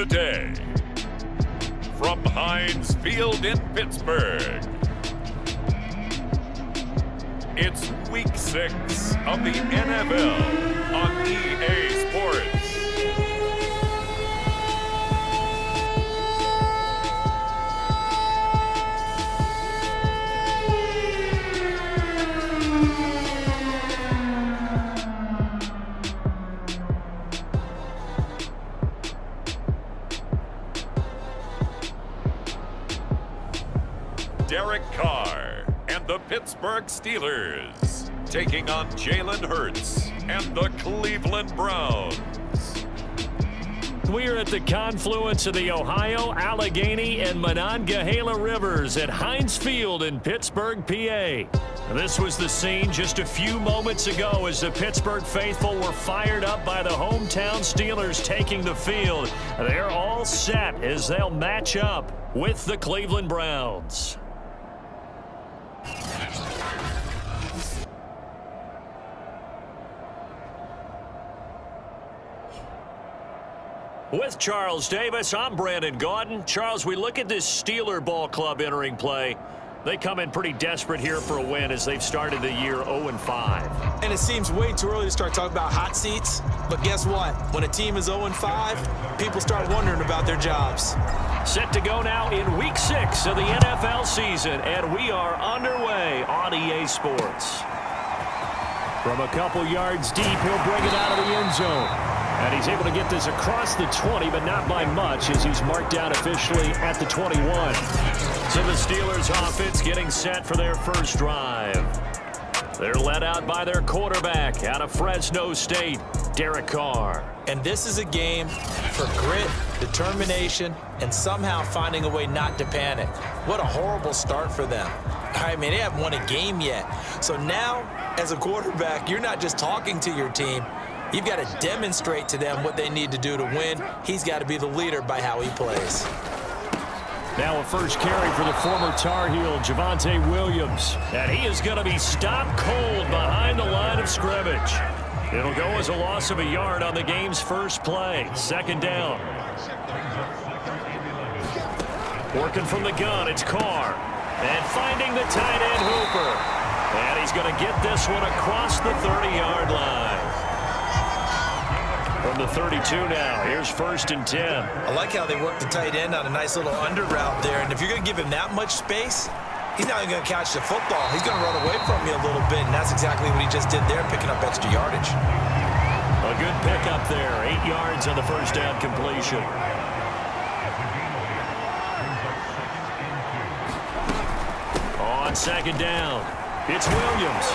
the day. From Heinz Field in Pittsburgh, it's Week 6 of the NFL on EA Sports. Derek Carr and the Pittsburgh Steelers taking on Jalen Hurts and the Cleveland Browns. We're at the confluence of the Ohio, Allegheny, and Monongahela Rivers at Heinz Field in Pittsburgh, PA. This was the scene just a few moments ago as the Pittsburgh faithful were fired up by the hometown Steelers taking the field. They're all set as they'll match up with the Cleveland Browns. With Charles Davis, I'm Brandon Gaudin. Charles, we look at this Steeler ball club entering play. They come in pretty desperate here for a win as they've started the year 0-5. And it seems way too early to start talking about hot seats. But guess what? When a team is 0-5, people start wondering about their jobs. Set to go now in Week 6 of the NFL season, and we are underway on EA Sports. From a couple yards deep, he'll bring it out of the end zone. And he's able to get this across the 20, but not by much as he's marked down officially at the 21. So the Steelers offense getting set for their first drive. They're led out by their quarterback out of Fresno State, Derek Carr. And this is a game for grit, determination, and somehow finding a way not to panic. What a horrible start for them. I mean, they haven't won a game yet. So now, as a quarterback, you're not just talking to your team. You've got to demonstrate to them what they need to do to win. He's got to be the leader by how he plays. Now a first carry for the former Tar Heel, Javonte Williams. And he is going to be stopped cold behind the line of scrimmage. It'll go as a loss of a yard on the game's first play. Second down. Working from the gun, it's Carr. And finding the tight end Hooper. And he's going to get this one across the 30-yard line. From the 32 now, here's 1st and 10. I like how they work the tight end on a nice little under route there. And if you're going to give him that much space, he's not even going to catch the football. He's going to run away from you a little bit, and that's exactly what he just did there, picking up extra yardage. A good pickup there, 8 yards on the first down completion. On second down, it's Williams.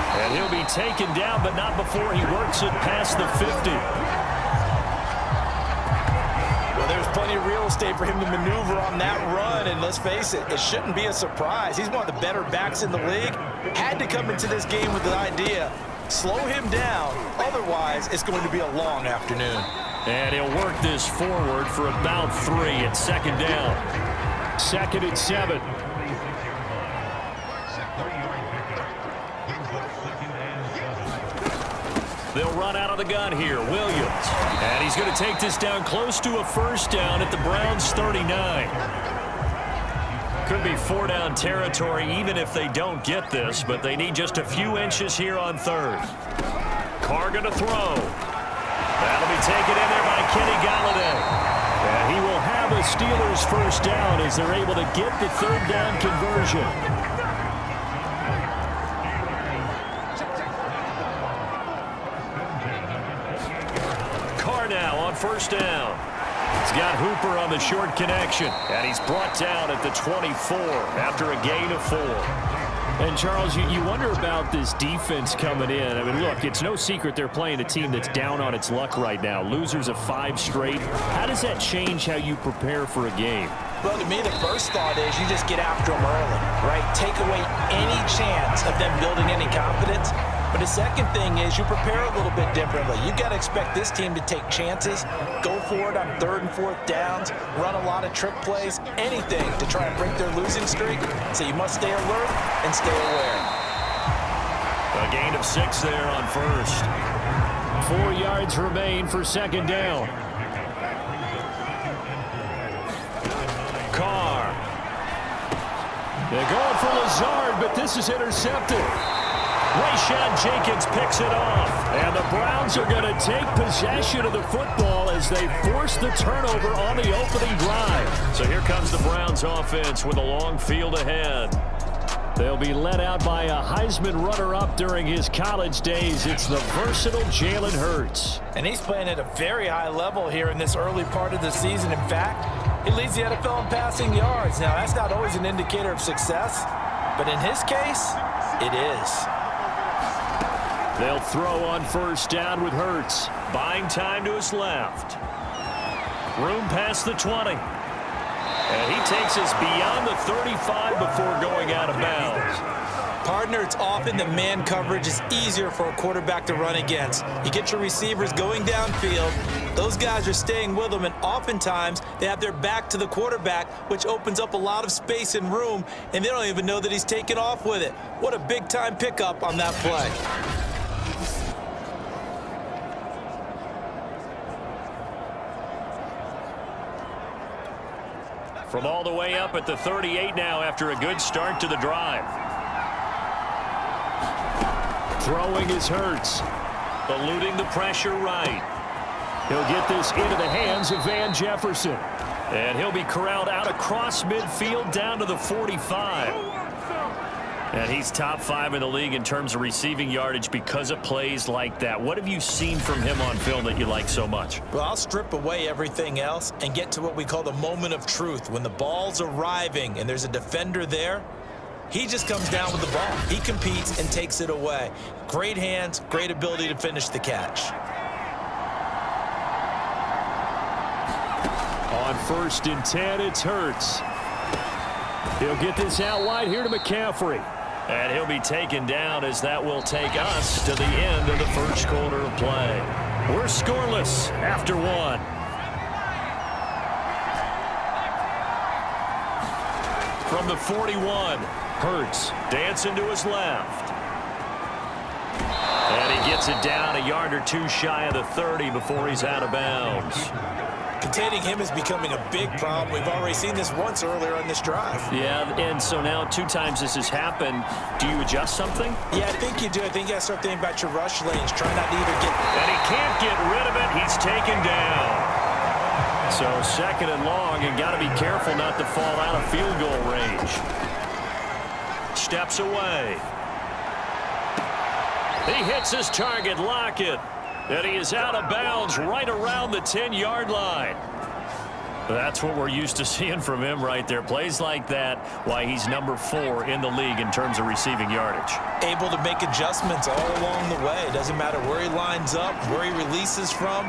And he'll be taken down, but not before he works it past the 50. Well, there's plenty of real estate for him to maneuver on that run, and let's face it, it shouldn't be a surprise. He's one of the better backs in the league. Had to come into this game with the idea, slow him down, otherwise it's going to be a long afternoon. And he'll work this forward for about 3 at second down. 2nd and 7. They'll run out of the gun here, Williams. And he's going to take this down close to a first down at the Browns' 39. Could be 4-down territory even if they don't get this, but they need just a few inches here on 3rd. Carr going to throw. That'll be taken in there by Kenny Galladay. And he will have a Steelers first down as they're able to get the 3rd down conversion. Now on first down. He's got Hooper on the short connection, and he's brought down at the 24 after a gain of 4. And, Charles, you wonder about this defense coming in. I mean, look, it's no secret they're playing a team that's down on its luck right now. Losers of 5 straight. How does that change how you prepare for a game? Well, to me, the first thought is you just get after them early, right? Take away any chance of them building any confidence. But the second thing is you prepare a little bit differently. You've got to expect this team to take chances, go for it on 3rd and 4th downs, run a lot of trick plays, anything to try and break their losing streak. So you must stay alert and stay aware. A gain of 6 there on first. 4 yards remain for second down. Carr. They're going for Lazard, but this is intercepted. Rayshon Jenkins picks it off. And the Browns are going to take possession of the football as they force the turnover on the opening drive. So here comes the Browns offense with a long field ahead. They'll be led out by a Heisman runner-up during his college days. It's the versatile Jalen Hurts. And he's playing at a very high level here in this early part of the season. In fact, he leads the NFL in passing yards. Now, that's not always an indicator of success, but in his case, it is. They'll throw on first down with Hurts. Buying time to his left. Room past the 20. And he takes us beyond the 35 before going out of bounds. Partner, it's often that man coverage is easier for a quarterback to run against. You get your receivers going downfield. Those guys are staying with them, and oftentimes they have their back to the quarterback, which opens up a lot of space and room, and they don't even know that he's taken off with it. What a big-time pickup on that play. From all the way up at the 38 now after a good start to the drive. Throwing is Hurts. Eluding the pressure right. He'll get this into the hands of Van Jefferson. And he'll be corralled out across midfield down to the 45. And he's top 5 in the league in terms of receiving yardage because of plays like that. What have you seen from him on film that you like so much? Well, I'll strip away everything else and get to what we call the moment of truth. When the ball's arriving and there's a defender there, he just comes down with the ball. He competes and takes it away. Great hands, great ability to finish the catch. On 1st and 10, it's Hurts. He'll get this out wide here to McCaffrey. And he'll be taken down as that will take us to the end of the first quarter of play. We're scoreless after 1. From the 41, Hurts dancing to his left. And he gets it down a yard or two shy of the 30 before he's out of bounds. Containing him is becoming a big problem. We've already seen this once earlier on this drive. Yeah, and so now 2 times this has happened. Do you adjust something? Yeah, I think you do. I think you got to start thinking about your rush lanes. Try not to even get... And he can't get rid of it. He's taken down. So 2nd and long, and got to be careful not to fall out of field goal range. Steps away. He hits his target, Lockett. And he is out of bounds right around the 10-yard line. That's what we're used to seeing from him right there. Plays like that, why he's number 4 in the league in terms of receiving yardage. Able to make adjustments all along the way. It doesn't matter where he lines up, where he releases from.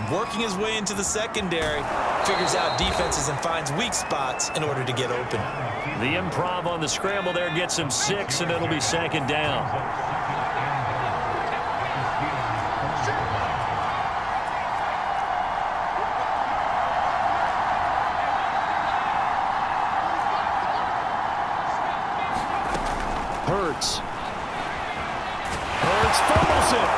Working his way into the secondary, figures out defenses and finds weak spots in order to get open. The improv on the scramble there gets him 6, and it'll be 2nd down. Hurts fumbles it.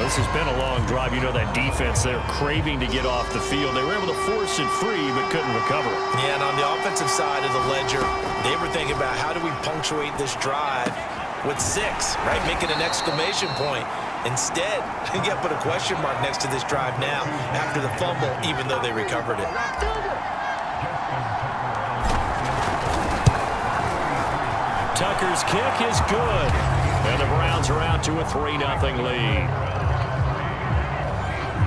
This has been a long drive. You know that defense, they're craving to get off the field. They were able to force it free, but couldn't recover it. Yeah, and on the offensive side of the ledger, they were thinking about how do we punctuate this drive with 6, right? Making an exclamation point. Instead, you got to put a question mark next to this drive now after the fumble, even though they recovered it. Tucker's kick is good. And the Browns are out to a 3-0 lead.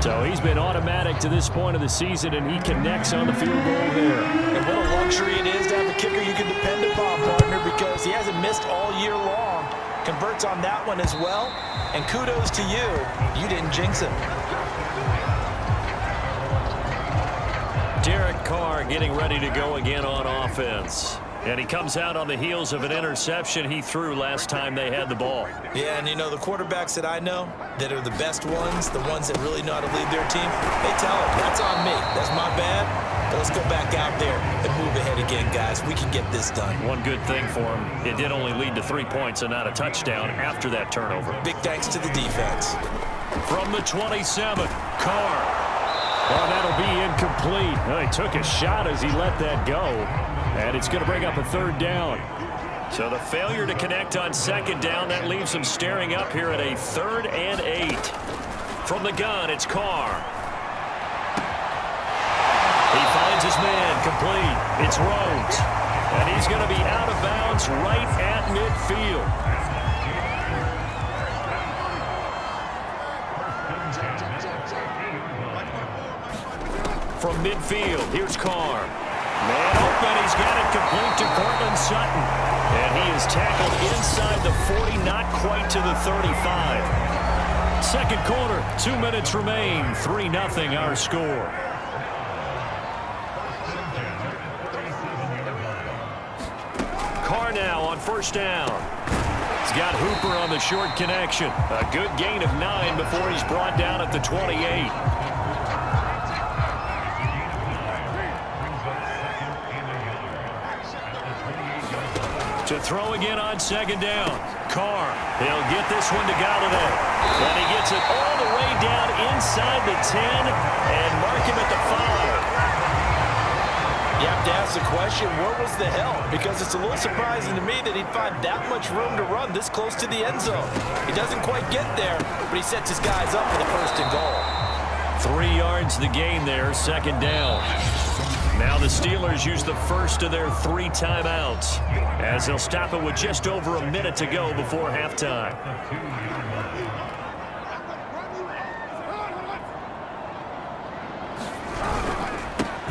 So he's been automatic to this point of the season, and he connects on the field goal there. And what a luxury it is to have a kicker you can depend upon, partner, because he hasn't missed all year long. Converts on that one as well. And kudos to you. You didn't jinx him. Derek Carr getting ready to go again on offense. And he comes out on the heels of an interception he threw last time they had the ball. Yeah, and you know, the quarterbacks that I know that are the best ones, the ones that really know how to lead their team, they tell them, that's on me. That's my bad. But let's go back out there and move ahead again, guys. We can get this done. One good thing for him, it did only lead to 3 points and not a touchdown after that turnover. Big thanks to the defense. From the 27, Carr. Oh, that'll be incomplete. Well, he took a shot as he let that go. And it's going to bring up a third down. So the failure to connect on second down, that leaves him staring up here at a 3rd and 8. From the gun, it's Carr. He finds his man, complete. It's Rhodes. And he's going to be out of bounds right at midfield. From midfield, here's Carr. Man open, he's got it complete to Cortland Sutton. And he is tackled inside the 40, not quite to the 35. Second quarter, 2 minutes remain, 3-0 our score. Carr now on first down. He's got Hooper on the short connection. A good gain of 9 before he's brought down at the 28. To throw again on second down. Carr, he'll get this one to Galladay. And he gets it all the way down inside the 10 and mark him at the 5. You have to ask the question, where was the help? Because it's a little surprising to me that he'd find that much room to run this close to the end zone. He doesn't quite get there, but he sets his guys up for the 1st and goal. 3 yards the gain there, second down. Now the Steelers use the first of their 3 timeouts as they'll stop it with just over a minute to go before halftime.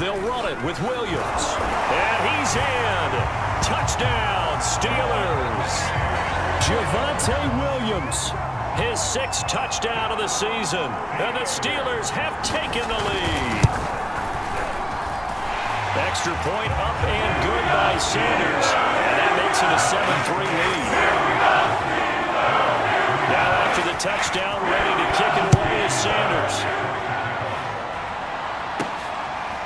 They'll run it with Williams. And he's in. Touchdown, Steelers. Javonte Williams, his 6th touchdown of the season. And the Steelers have taken the lead. Extra point up and good by Sanders. And that makes it a 7-3 lead. Now after the touchdown, ready to kick it away is Sanders.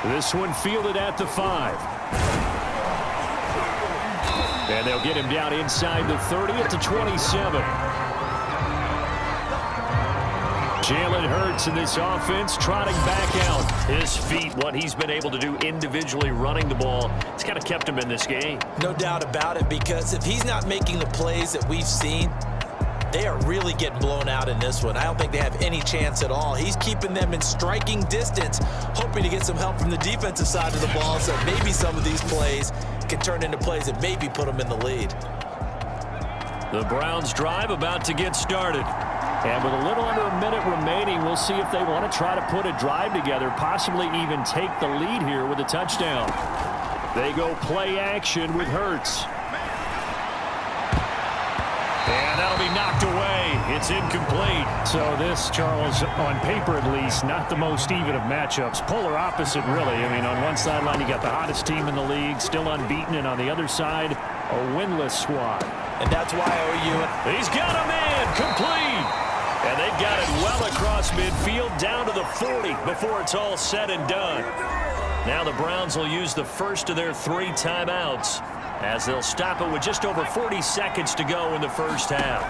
This one fielded at the 5. And they'll get him down inside the 30 at the 27. Jalen Hurts in this offense trotting back out. His feet, what he's been able to do individually running the ball, it's kind of kept him in this game. No doubt about it, because if he's not making the plays that we've seen, they are really getting blown out in this one. I don't think they have any chance at all. He's keeping them in striking distance, hoping to get some help from the defensive side of the ball, so maybe some of these plays can turn into plays that maybe put them in the lead. The Browns drive about to get started. And with a little under a minute remaining, we'll see if they want to try to put a drive together, possibly even take the lead here with a touchdown. They go play action with Hurts. And that'll be knocked away. It's incomplete. So this, Charles, on paper at least, not the most even of matchups. Polar opposite, really. I mean, on one sideline, you got the hottest team in the league, still unbeaten, and on the other side, a winless squad. And that's why OU... He's got him in, complete. And they've got it well across midfield, down to the 40 before it's all said and done. Now the Browns will use the first of their 3 timeouts as they'll stop it with just over 40 seconds to go in the first half.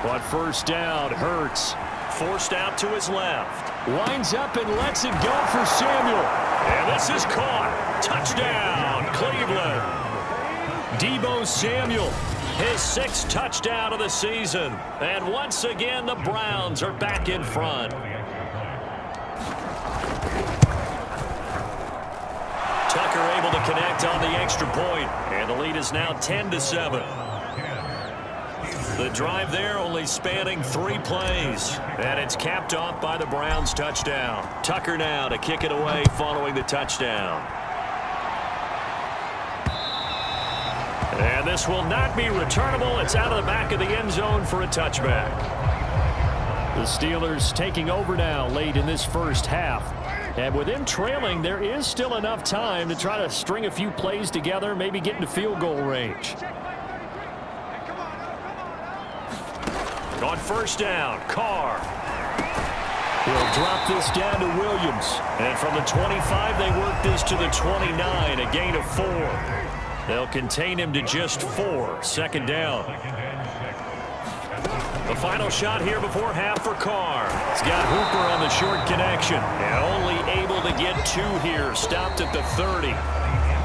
On first down, Hurts forced out to his left. Winds up and lets it go for Samuel. And this is caught. Touchdown, Cleveland. Deebo Samuel, his 6th touchdown of the season. And once again, the Browns are back in front. Tucker able to connect on the extra point, and the lead is now 10-7. The drive there only spanning 3 plays, and it's capped off by the Browns' touchdown. Tucker now to kick it away following the touchdown. And this will not be returnable. It's out of the back of the end zone for a touchback. The Steelers taking over now late in this first half. And with them trailing, there is still enough time to try to string a few plays together, maybe get into field goal range. On first down, Carr. He'll drop this down to Williams. And from the 25, they work this to the 29, a gain of 4. They'll contain him to just 4. Second down. The final shot here before half for Carr. He's got Hooper on the short connection. And only able to get 2 here. Stopped at the 30.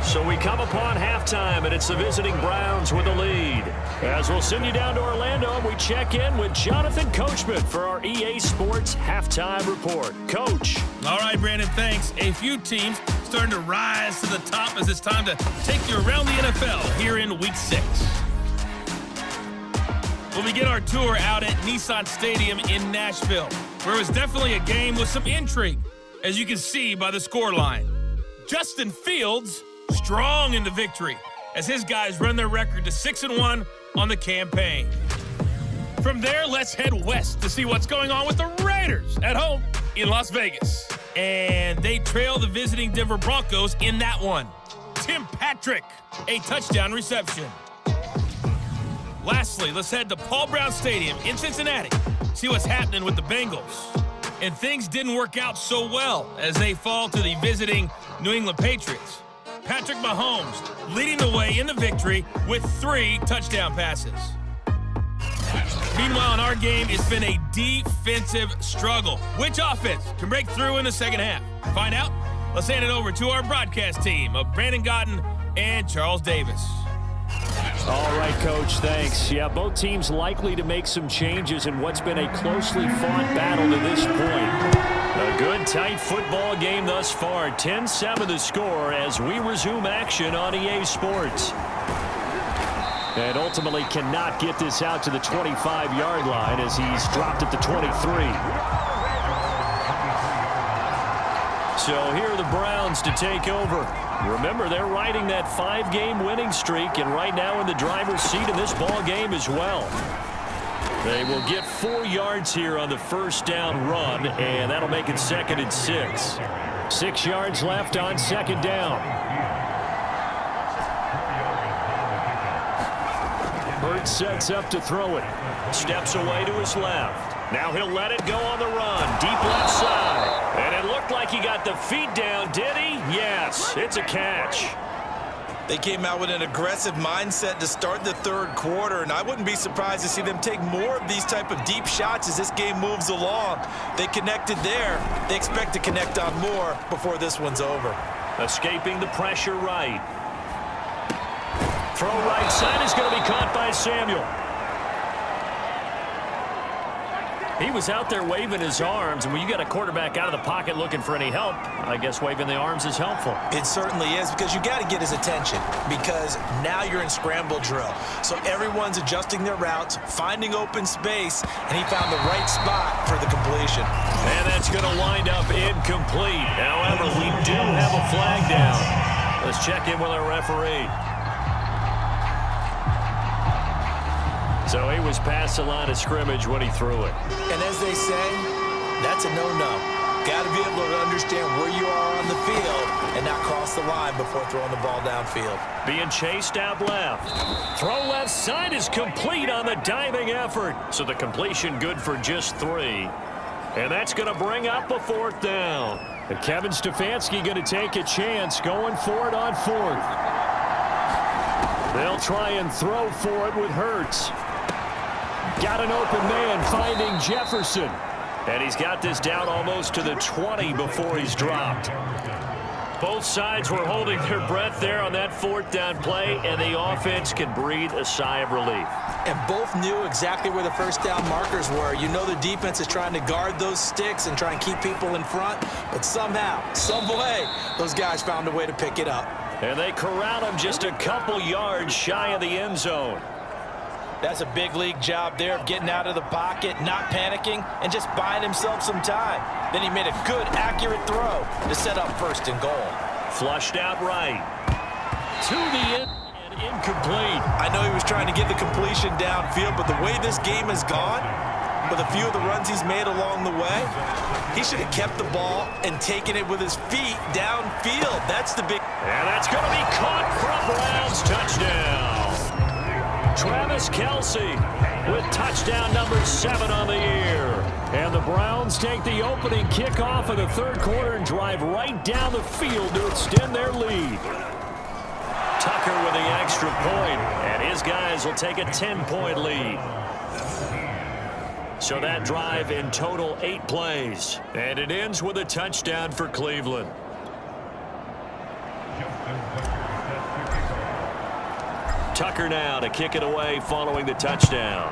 So we come upon halftime, and it's the visiting Browns with the lead. As we'll send you down to Orlando, we check in with Jonathan Coachman for our EA Sports Halftime Report. Coach. All right, Brandon, thanks. A few teams starting to rise to the top as it's time to take you around the NFL here in Week 6. We'll begin our tour out at Nissan Stadium in Nashville, where it was definitely a game with some intrigue, as you can see by the scoreline. Justin Fields strong in the victory as his guys run their record to 6-1 on the campaign. From there, let's head west to see what's going on with the Raiders at home in Las Vegas. And they trail the visiting Denver Broncos in that one. Tim Patrick, a touchdown reception. Lastly, let's head to Paul Brown Stadium in Cincinnati, see what's happening with the Bengals. And things didn't work out so well as they fall to the visiting New England Patriots. Patrick Mahomes leading the way in the victory with 3 touchdown passes. Meanwhile, in our game, it's been a defensive struggle. Which offense can break through in the second half? Find out? Let's hand it over to our broadcast team of Brandon Gotten and Charles Davis. All right, Coach, thanks. Yeah, both teams likely to make some changes in what's been a closely fought battle to this point. A good, tight football game thus far. 10-7 the score as we resume action on EA Sports. And ultimately cannot get this out to the 25-yard line as he's dropped at the 23. So here are the Browns to take over. Remember, they're riding that 5-game winning streak, and right now in the driver's seat in this ball game as well. They will get 4 yards here on the first down run, and that'll make it 2nd and 6. 6 yards left on 2nd down. Hurts sets up to throw it. Steps away to his left. Now he'll let it go on the run. Deep left side. And it looked like he got the feet down, did he? Yes, it's a catch. They came out with an aggressive mindset to start the third quarter, and I wouldn't be surprised to see them take more of these type of deep shots as this game moves along. They connected there. They expect to connect on more before this one's over. Escaping the pressure right. Throw right side is going to be caught by Samuel. He was out there waving his arms, and when you got a quarterback out of the pocket looking for any help, I guess waving the arms is helpful. It certainly is, because you got to get his attention, because now you're in scramble drill. So everyone's adjusting their routes, finding open space, and he found the right spot for the completion. And that's going to wind up incomplete. However, we do have a flag down. Let's check in with our referee. So he was past the line of scrimmage when he threw it. And as they say, that's a no-no. Got to be able to understand where you are on the field and not cross the line before throwing the ball downfield. Being chased out left. Throw left side is complete on the diving effort. So the completion good for just 3. And that's going to bring up a 4th down. And Kevin Stefanski going to take a chance going for it on 4th. They'll try and throw for it with Hurts. Got an open man finding Jefferson. And he's got this down almost to the 20 before he's dropped. Both sides were holding their breath there on that 4th down play, and the offense can breathe a sigh of relief. And both knew exactly where the first down markers were. You know the defense is trying to guard those sticks and try and keep people in front, but somehow, some way, those guys found a way to pick it up. And they corral him just a couple yards shy of the end zone. That's a big league job there of getting out of the pocket, not panicking, and just buying himself some time. Then he made a good, accurate throw to set up 1st and goal. Flushed out right. To the end and incomplete. I know he was trying to get the completion downfield, but the way this game has gone, with a few of the runs he's made along the way, he should have kept the ball and taken it with his feet downfield. That's the big... And that's going to be caught for a Browns touchdown. Travis Kelce with touchdown number 7 on the year. And the Browns take the opening kickoff of the third quarter and drive right down the field to extend their lead. Tucker with the extra point, and his guys will take a 10-point lead. So that drive in total 8 plays. And it ends with a touchdown for Cleveland. Tucker now to kick it away following the touchdown.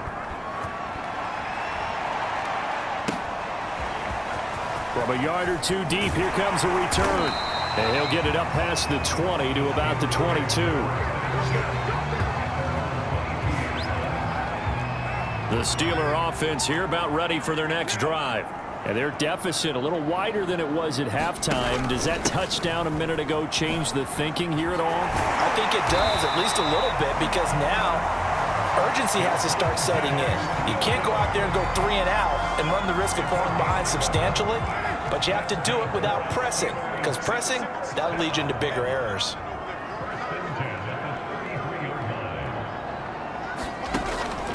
From a yard or two deep, here comes a return. And he'll get it up past the 20 to about the 22. The Steeler offense here about ready for their next drive. And their deficit a little wider than it was at halftime. Does that touchdown a minute ago change the thinking here at all? I think it does, at least a little bit, because now urgency has to start setting in. You can't go out there and go 3 and out and run the risk of falling behind substantially, but you have to do it without pressing, because pressing, that'll lead you into bigger errors.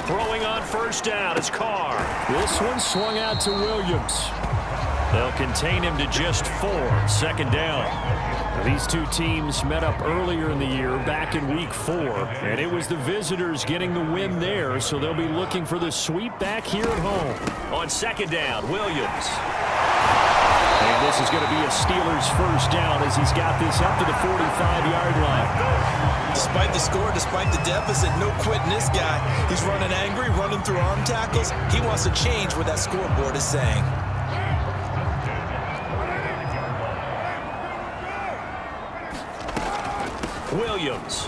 Throwing on first down is Carr. This one swung out to Williams. They'll contain him to just 4. Second down. These two teams met up earlier in the year, back in week 4, and it was the visitors getting the win there, so they'll be looking for the sweep back here at home. On second down, Williams. And this is going to be a Steelers first down as he's got this up to the 45-yard line. Despite the score, despite the deficit, no quitting this guy. He's running angry, running through arm tackles. He wants to change what that scoreboard is saying. Williams.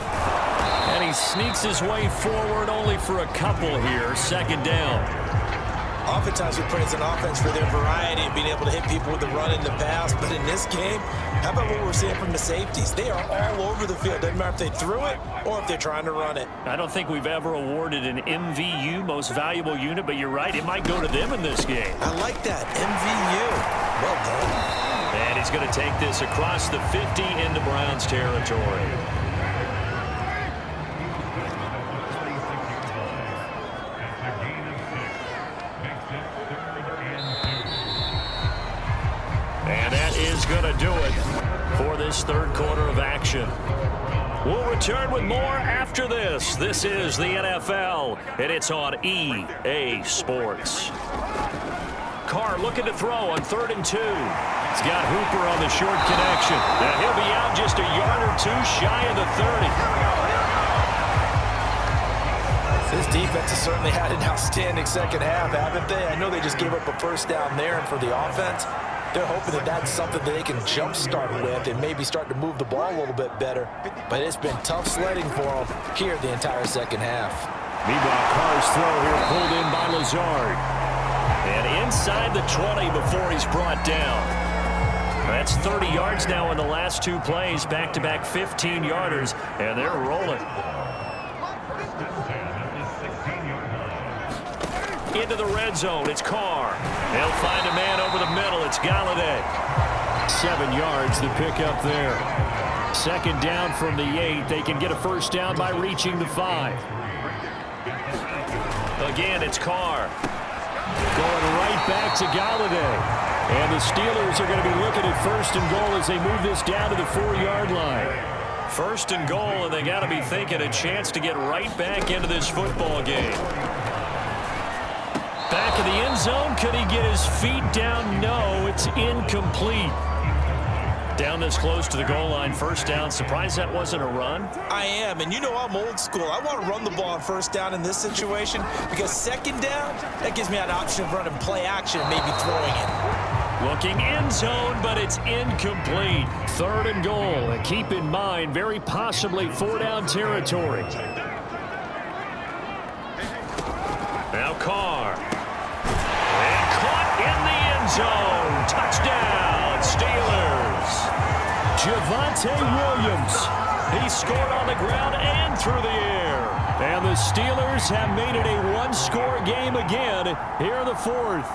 And he sneaks his way forward only for a couple here. Second down. Oftentimes we praise an offense for their variety and being able to hit people with the run and the pass. But in this game, how about what we're seeing from the safeties? They are all over the field. Doesn't matter if they threw it or if they're trying to run it. I don't think we've ever awarded an MVU, most valuable unit, but you're right, it might go to them in this game. I like that. MVU. Well done. And he's going to take this across the 50 into Browns territory. And that is going to do it for this third quarter of action. We'll return with more after this. This is the NFL, and it's on EA Sports. Carr looking to throw on 3rd and 2. He's got Hooper on the short connection. Now he'll be out just a yard or two shy of the 30. This defense has certainly had an outstanding second half, haven't they? I know they just gave up a first down there, and for the offense, they're hoping that that's something that they can jumpstart with and maybe start to move the ball a little bit better. But it's been tough sledding for them here the entire second half. Meanwhile, Carr's throw here pulled in by Lazard. And inside the 20 before he's brought down. That's 30 yards now in the last 2 plays, back-to-back 15-yarders, and they're rolling. Into the red zone, it's Carr. They'll find a man over the middle, it's Galladay. 7 yards, the pickup there. Second down from the 8. They can get a first down by reaching the 5. Again, it's Carr. Going right back to Galladay. And the Steelers are going to be looking at 1st and goal as they move this down to the 4-yard line. 1st and goal, and they got to be thinking a chance to get right back into this football game. Back in the end zone, could he get his feet down? No, it's incomplete. Down this close to the goal line, first down. Surprised that wasn't a run? I am, and you know I'm old school. I want to run the ball on first down in this situation because second down, that gives me an option of running play action and maybe throwing it. Looking end zone, but it's incomplete. 3rd and goal, and keep in mind, very possibly 4-down territory. Now Carr. And caught in the end zone. Touchdown, Steelers. Javonte Williams. He scored on the ground and through the air. And the Steelers have made it a 1-score game again here in the 4th.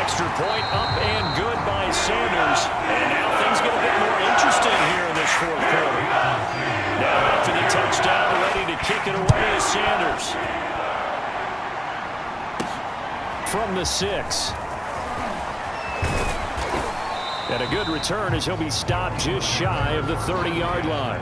Extra point up and good by Sanders. And now things get a bit more interesting here in this 4th quarter. Now after the touchdown, ready to kick it away is Sanders. From the 6. And a good return as he'll be stopped just shy of the 30-yard line.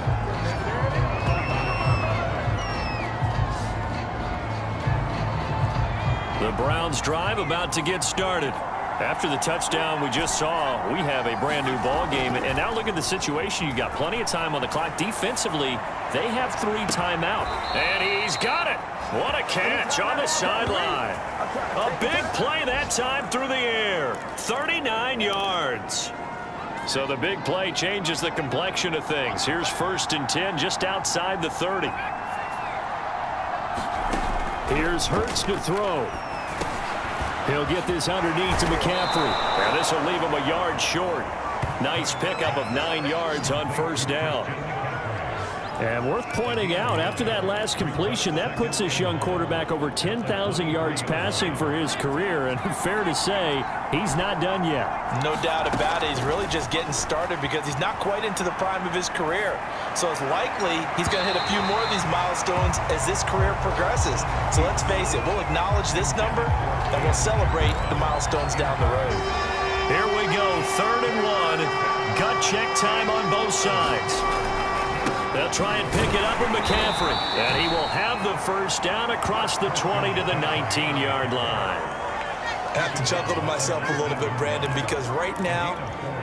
The Browns drive about to get started. After the touchdown we just saw, we have a brand new ball game. And now look at the situation. You got plenty of time on the clock. Defensively, they have 3 timeout. And he's got it. What a catch on the sideline. A big play that time through the air. 39 yards. So the big play changes the complexion of things. Here's 1st and 10 just outside the 30. Here's Hurts to throw. He'll get this underneath to McCaffrey. And this will leave him a yard short. Nice pickup of 9 yards on 1st down. And worth pointing out, after that last completion, that puts this young quarterback over 10,000 yards passing for his career. And fair to say, he's not done yet. No doubt about it. He's really just getting started because he's not quite into the prime of his career. So it's likely he's going to hit a few more of these milestones as this career progresses. So let's face it, we'll acknowledge this number and we'll celebrate the milestones down the road. Here we go, 3rd and 1. Gut check time on both sides. They'll try and pick it up with McCaffrey. And he will have the 1st down across the 20 to the 19-yard line. I have to chuckle to myself a little bit, Brandon, because right now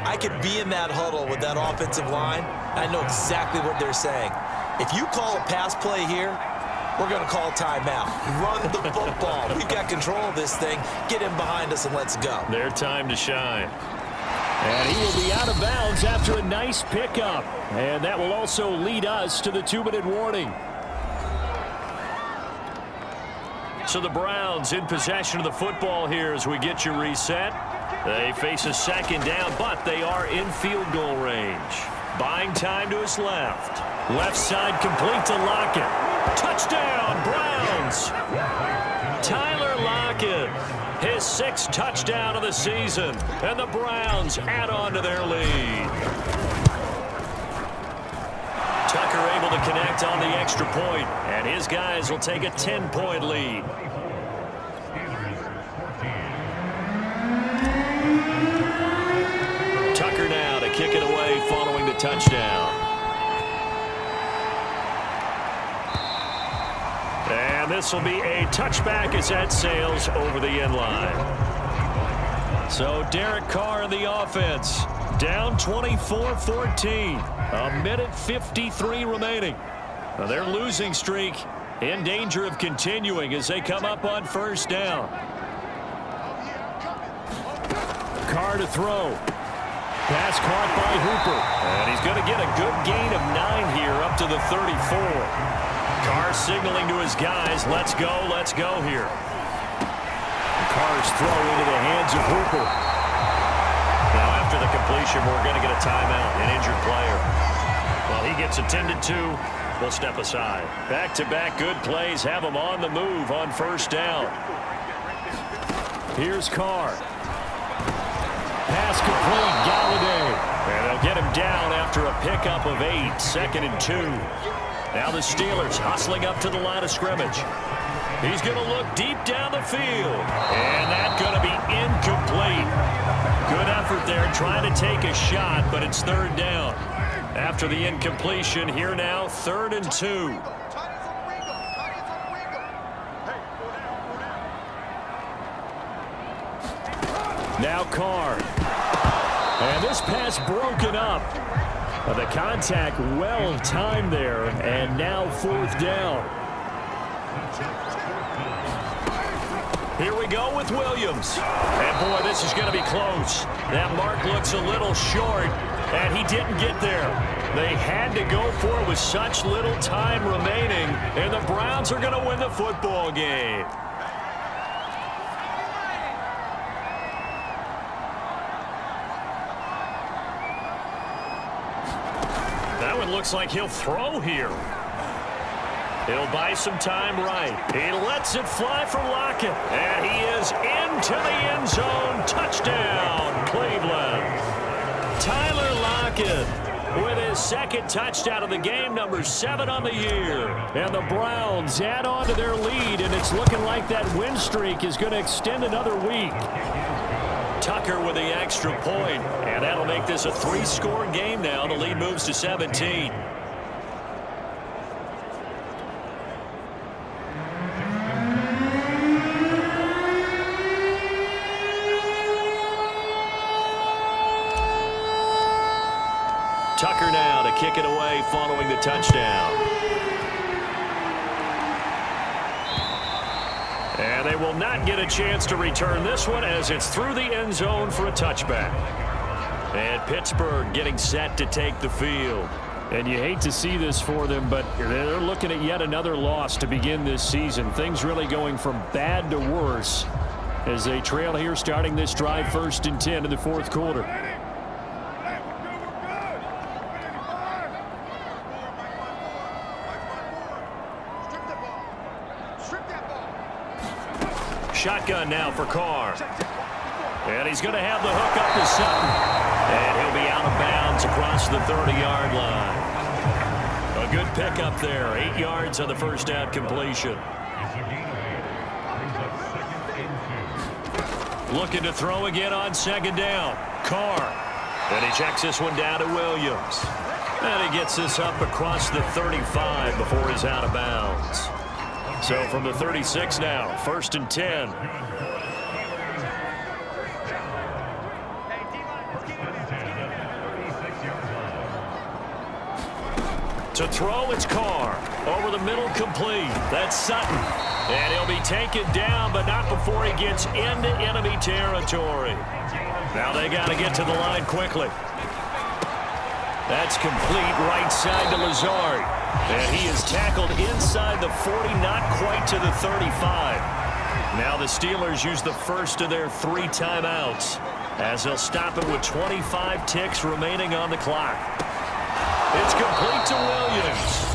I could be in that huddle with that offensive line. I know exactly what they're saying. If you call a pass play here, we're going to call timeout. Run the football. We've got control of this thing. Get in behind us and let's go. Their time to shine. And he will be out of bounds after a nice pickup. And that will also lead us to the 2-minute warning. So the Browns in possession of the football here as we get you reset. They face a 2nd down, but they are in field goal range. Buying time to his left. Left side complete to Lockett. Touchdown, Browns! Tyler Lockett, his 6th touchdown of the season, and the Browns add on to their lead. Tucker able to connect on the extra point, and his guys will take a 10-point lead. Tucker now to kick it away following the touchdown. And this will be a touchback as that sails over the end line. So Derek Carr in the offense. Down 24-14. 1:53 remaining. Now their losing streak in danger of continuing as they come up on 1st down. Carr to throw. Pass caught by Hooper. And he's going to get a good gain of 9 here up to the 34. Carr signaling to his guys, let's go here. Carr's throw into the hands of Hooper. Now after the completion, we're going to get a timeout, an injured player. Well, he gets attended to. We'll step aside. Back-to-back good plays have him on the move on 1st down. Here's Carr. Pass complete, Galladay. And they'll get him down after a pickup of 8, 2nd and 2. Now the Steelers hustling up to the line of scrimmage. He's going to look deep down the field. And that's going to be incomplete. Good effort there trying to take a shot, but it's 3rd down. After the incompletion, here now, 3rd and 2. Now Carr. And this pass broken up. The contact well timed there, and now 4th down. Here we go with Williams. And boy, this is going to be close. That mark looks a little short, and he didn't get there. They had to go for it with such little time remaining, and the Browns are going to win the football game. That one looks like he'll throw here. He'll buy some time right. He lets it fly for Lockett. And he is into the end zone. Touchdown, Cleveland. Tyler Lockett with his 2nd touchdown of the game, number 7 on the year. And the Browns add on to their lead, and it's looking like that win streak is going to extend another week. Tucker with the extra point, and that'll make this a 3-score game now. The lead moves to 17. kick it away following the touchdown. And they will not get a chance to return this one as it's through the end zone for a touchback. And Pittsburgh getting set to take the field. And you hate to see this for them, but they're looking at yet another loss to begin this season. Things really going from bad to worse as they trail here starting this drive 1st and 10 in the 4th quarter. Shotgun now for Carr. And he's going to have the hook up to Sutton. And he'll be out of bounds across the 30-yard line. A good pickup there. 8 yards on the first down completion. Looking to throw again on 2nd down. Carr. And he checks this one down to Williams. And he gets this up across the 35 before he's out of bounds. So from the 36 now, 1st and 10. To throw, it's Carr. Over the middle, complete. That's Sutton. And he'll be taken down, but not before he gets into enemy territory. Now they got to get to the line quickly. That's complete right side to Lazard. And he is tackled inside the 40, not quite to the 35. Now the Steelers use the first of their 3 timeouts as they'll stop it with 25 ticks remaining on the clock. It's complete to Williams.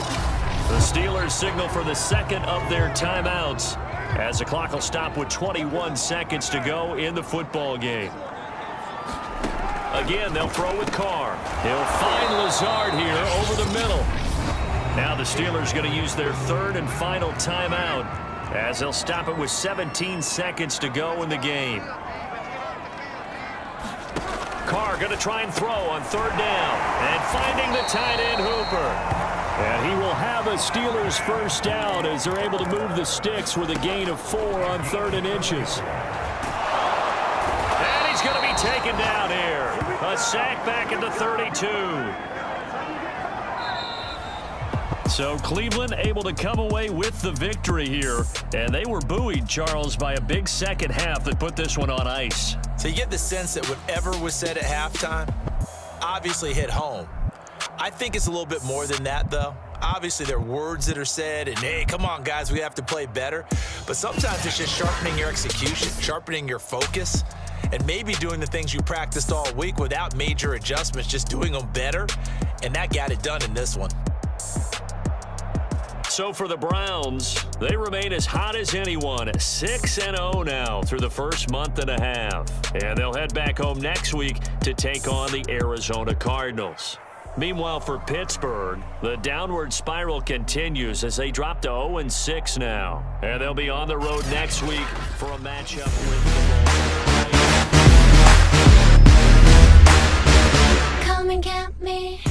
The Steelers signal for the 2nd of their timeouts as the clock will stop with 21 seconds to go in the football game. Again, they'll throw with Carr. He'll find Lazard here over the middle. Now the Steelers going to use their 3rd and final timeout as they'll stop it with 17 seconds to go in the game. Carr going to try and throw on 3rd down and finding the tight end Hooper. And he will have a Steelers first down as they're able to move the sticks with a gain of 4 on 3rd and inches. And he's going to be taken down here. A sack back at the 32. So Cleveland able to come away with the victory here. And they were buoyed, Charles, by a big second half that put this one on ice. So you get the sense that whatever was said at halftime obviously hit home. I think it's a little bit more than that, though. Obviously, there are words that are said, and, hey, come on, guys, we have to play better. But sometimes it's just sharpening your execution, sharpening your focus, and maybe doing the things you practiced all week without major adjustments, just doing them better. And that got it done in this one. So for the Browns, they remain as hot as anyone, 6-0 now through the first month and a half. And they'll head back home next week to take on the Arizona Cardinals. Meanwhile, for Pittsburgh, the downward spiral continues as they drop to 0-6 now. And they'll be on the road next week for a matchup with the Baltimore. Come and get me.